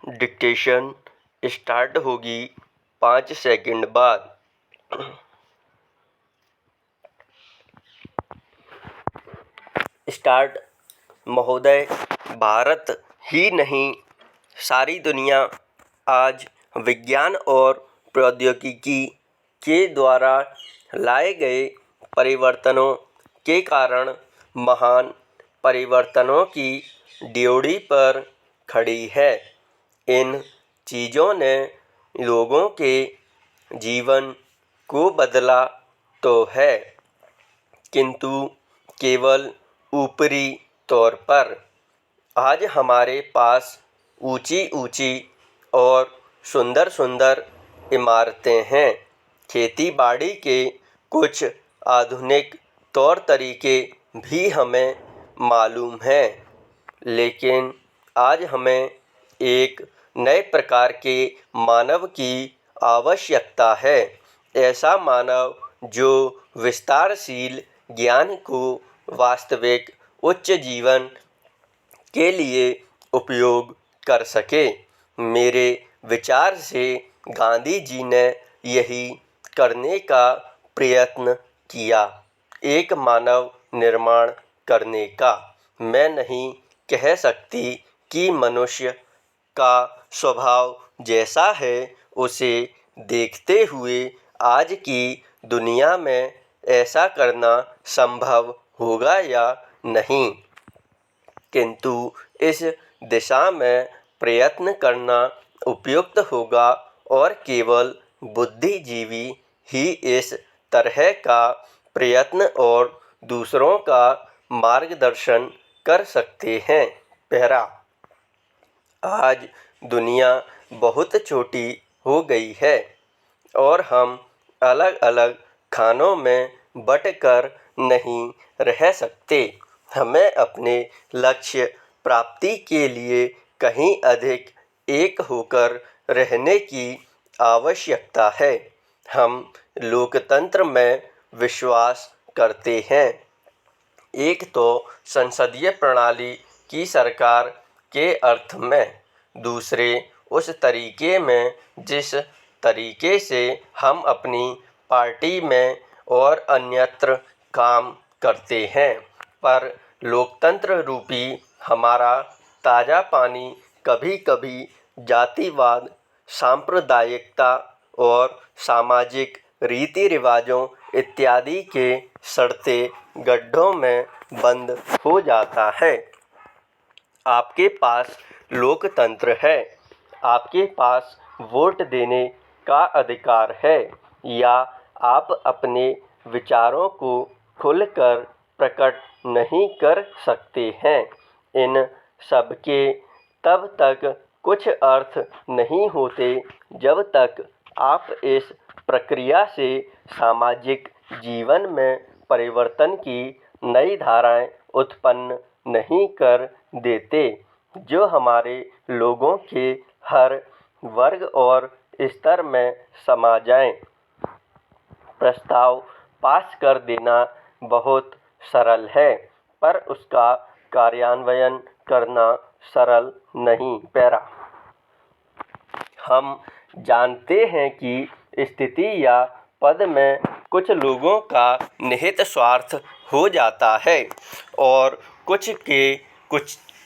Dictation start होगी 5 second बाद। Start. महोदय, भारत ही नहीं सारी दुनिया आज विज्ञान और प्रौद्योगिकी के द्वारा लाए गए परिवर्तनों के कारण महान परिवर्तनों की ड्योढ़ी पर खड़ी है। इन चीज़ों ने लोगों के जीवन को बदला तो है, किंतु केवल ऊपरी तौर पर। आज हमारे पास ऊंची ऊंची और सुंदर सुंदर इमारतें हैं। खेती बाड़ी के कुछ आधुनिक तौर तरीके भी हमें मालूम हैं, लेकिन आज हमें एक नए प्रकार के मानव की आवश्यकता है। ऐसा मानव जो विस्तारशील ज्ञान को वास्तविक उच्च जीवन के लिए उपयोग कर सके। मेरे विचार से गांधी जी ने यही करने का प्रयत्न किया, एक मानव निर्माण करने का। मैं नहीं कह सकती कि मनुष्य का स्वभाव जैसा है उसे देखते हुए आज की दुनिया में ऐसा करना संभव होगा या नहीं, किंतु इस दिशा में प्रयत्न करना उपयुक्त होगा और केवल बुद्धिजीवी ही इस तरह का प्रयत्न और दूसरों का मार्गदर्शन कर सकते हैं। पहला, आज दुनिया बहुत छोटी हो गई है और हम अलग अलग खानों में बंटकर नहीं रह सकते। हमें अपने लक्ष्य प्राप्ति के लिए कहीं अधिक एक होकर रहने की आवश्यकता है। हम लोकतंत्र में विश्वास करते हैं। एक तो संसदीय प्रणाली की सरकार के अर्थ में, दूसरे उस तरीके में जिस तरीके से हम अपनी पार्टी में और अन्यत्र काम करते हैं। पर लोकतंत्र रूपी हमारा ताज़ा पानी कभी कभी जातिवाद, सांप्रदायिकता और सामाजिक रीति रिवाजों इत्यादि के सड़ते गड्ढों में बंद हो जाता है। आपके पास लोकतंत्र है, आपके पास वोट देने का अधिकार है, या आप अपने विचारों को खुलकर प्रकट नहीं कर सकते हैं। इन सब के तब तक कुछ अर्थ नहीं होते जब तक आप इस प्रक्रिया से सामाजिक जीवन में परिवर्तन की नई धाराएं उत्पन्न नहीं कर देते, जो हमारे लोगों के हर वर्ग और स्तर में समा जाएं। प्रस्ताव पास कर देना बहुत सरल है, पर उसका कार्यान्वयन करना सरल नहीं। पैरा, हम जानते हैं कि स्थिति या पद में कुछ लोगों का निहित स्वार्थ हो जाता है और कुछ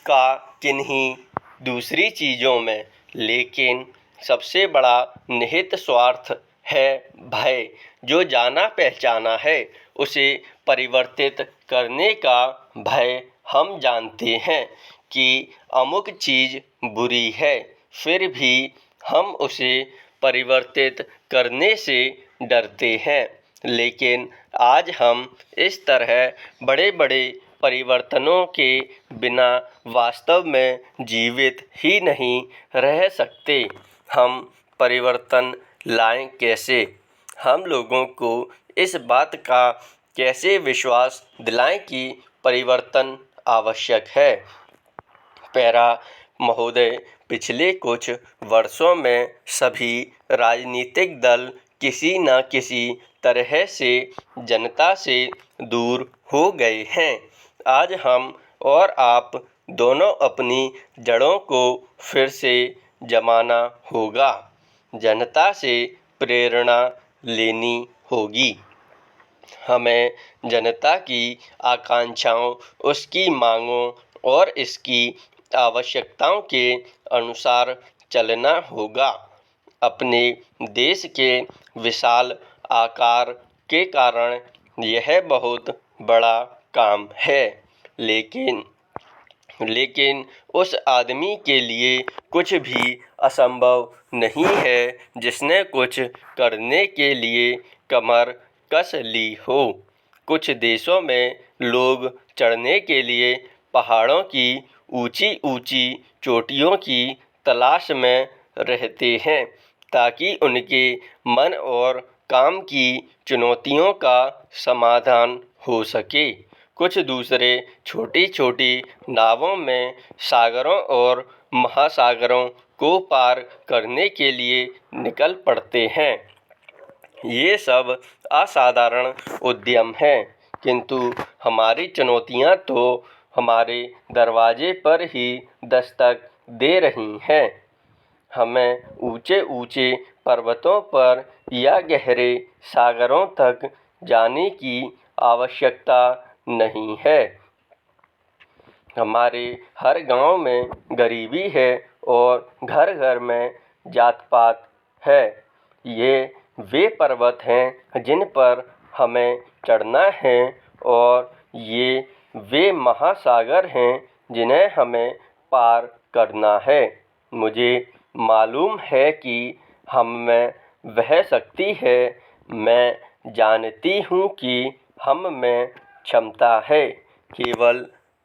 का किन्हीं दूसरी चीज़ों में, लेकिन सबसे बड़ा निहित स्वार्थ है भय। जो जाना पहचाना है उसे परिवर्तित करने का भय। हम जानते हैं कि अमुक चीज़ बुरी है, फिर भी हम उसे परिवर्तित करने से डरते हैं। लेकिन आज हम इस तरह बड़े बड़े परिवर्तनों के बिना वास्तव में जीवित ही नहीं रह सकते। हम परिवर्तन लाएं कैसे? हम लोगों को इस बात का कैसे विश्वास दिलाएं कि परिवर्तन आवश्यक है? पैरा, महोदय, पिछले कुछ वर्षों में सभी राजनीतिक दल किसी न किसी तरह से जनता से दूर हो गए हैं। आज हम और आप दोनों अपनी जड़ों को फिर से जमाना होगा। जनता से प्रेरणा लेनी होगी। हमें जनता की आकांक्षाओं, उसकी मांगों और इसकी आवश्यकताओं के अनुसार चलना होगा। अपने देश के विशाल आकार के कारण यह बहुत बड़ा काम है, लेकिन उस आदमी के लिए कुछ भी असंभव नहीं है जिसने कुछ करने के लिए कमर कस ली हो। कुछ देशों में लोग चढ़ने के लिए पहाड़ों की ऊंची ऊंची चोटियों की तलाश में रहते हैं ताकि उनके मन और काम की चुनौतियों का समाधान हो सके। कुछ दूसरे छोटी छोटी नावों में सागरों और महासागरों को पार करने के लिए निकल पड़ते हैं। ये सब असाधारण उद्यम हैं, किंतु हमारी चुनौतियां तो हमारे दरवाजे पर ही दस्तक दे रही हैं। हमें ऊंचे ऊंचे पर्वतों पर या गहरे सागरों तक जाने की आवश्यकता नहीं है। हमारे हर गांव में गरीबी है और घर घर में जात पात है। ये वे पर्वत हैं जिन पर हमें चढ़ना है और ये वे महासागर हैं जिन्हें हमें पार करना है। मुझे मालूम है कि हम में वह शक्ति है। मैं जानती हूँ कि हम में क्षमता है। केवल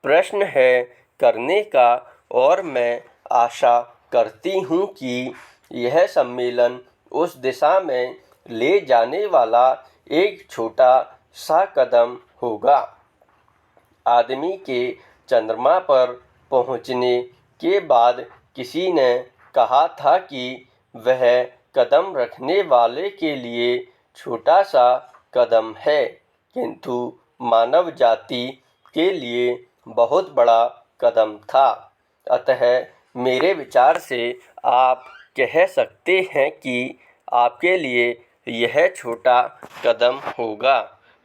प्रश्न है करने का और मैं आशा करती हूँ कि यह सम्मेलन उस दिशा में ले जाने वाला एक छोटा सा कदम होगा। आदमी के चंद्रमा पर पहुँचने के बाद किसी ने कहा था कि वह कदम रखने वाले के लिए छोटा सा कदम है, किंतु मानव जाति के लिए बहुत बड़ा कदम था। अतः मेरे विचार से आप कह सकते हैं कि आपके लिए यह छोटा कदम होगा,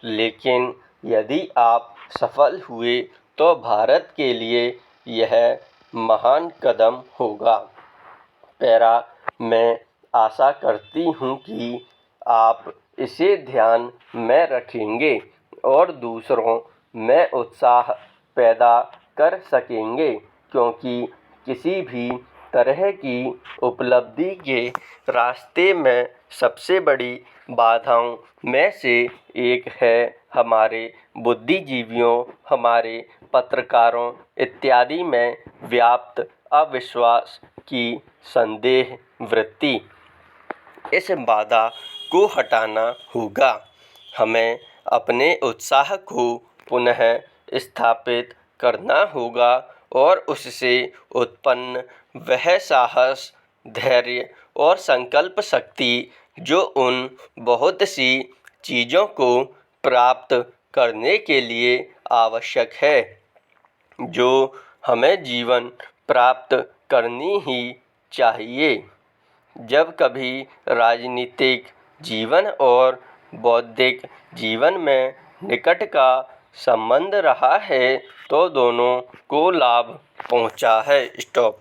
लेकिन यदि आप सफल हुए तो भारत के लिए यह महान कदम होगा। पैरा, मैं आशा करती हूँ कि आप इसे ध्यान में रखेंगे और दूसरों में उत्साह पैदा कर सकेंगे, क्योंकि किसी भी तरह की उपलब्धि के रास्ते में सबसे बड़ी बाधाओं में से एक है हमारे बुद्धिजीवियों, हमारे पत्रकारों इत्यादि में व्याप्त अविश्वास की संदेह वृत्ति। इस बाधा को हटाना होगा। हमें अपने उत्साह को पुनः स्थापित करना होगा और उससे उत्पन्न वह साहस, धैर्य और संकल्प शक्ति जो उन बहुत सी चीज़ों को प्राप्त करने के लिए आवश्यक है, जो हमें जीवन प्राप्त करनी ही चाहिए। जब कभी राजनीतिक जीवन और बौद्धिक जीवन में निकट का संबंध रहा है तो दोनों को लाभ पहुंचा है। स्टॉप।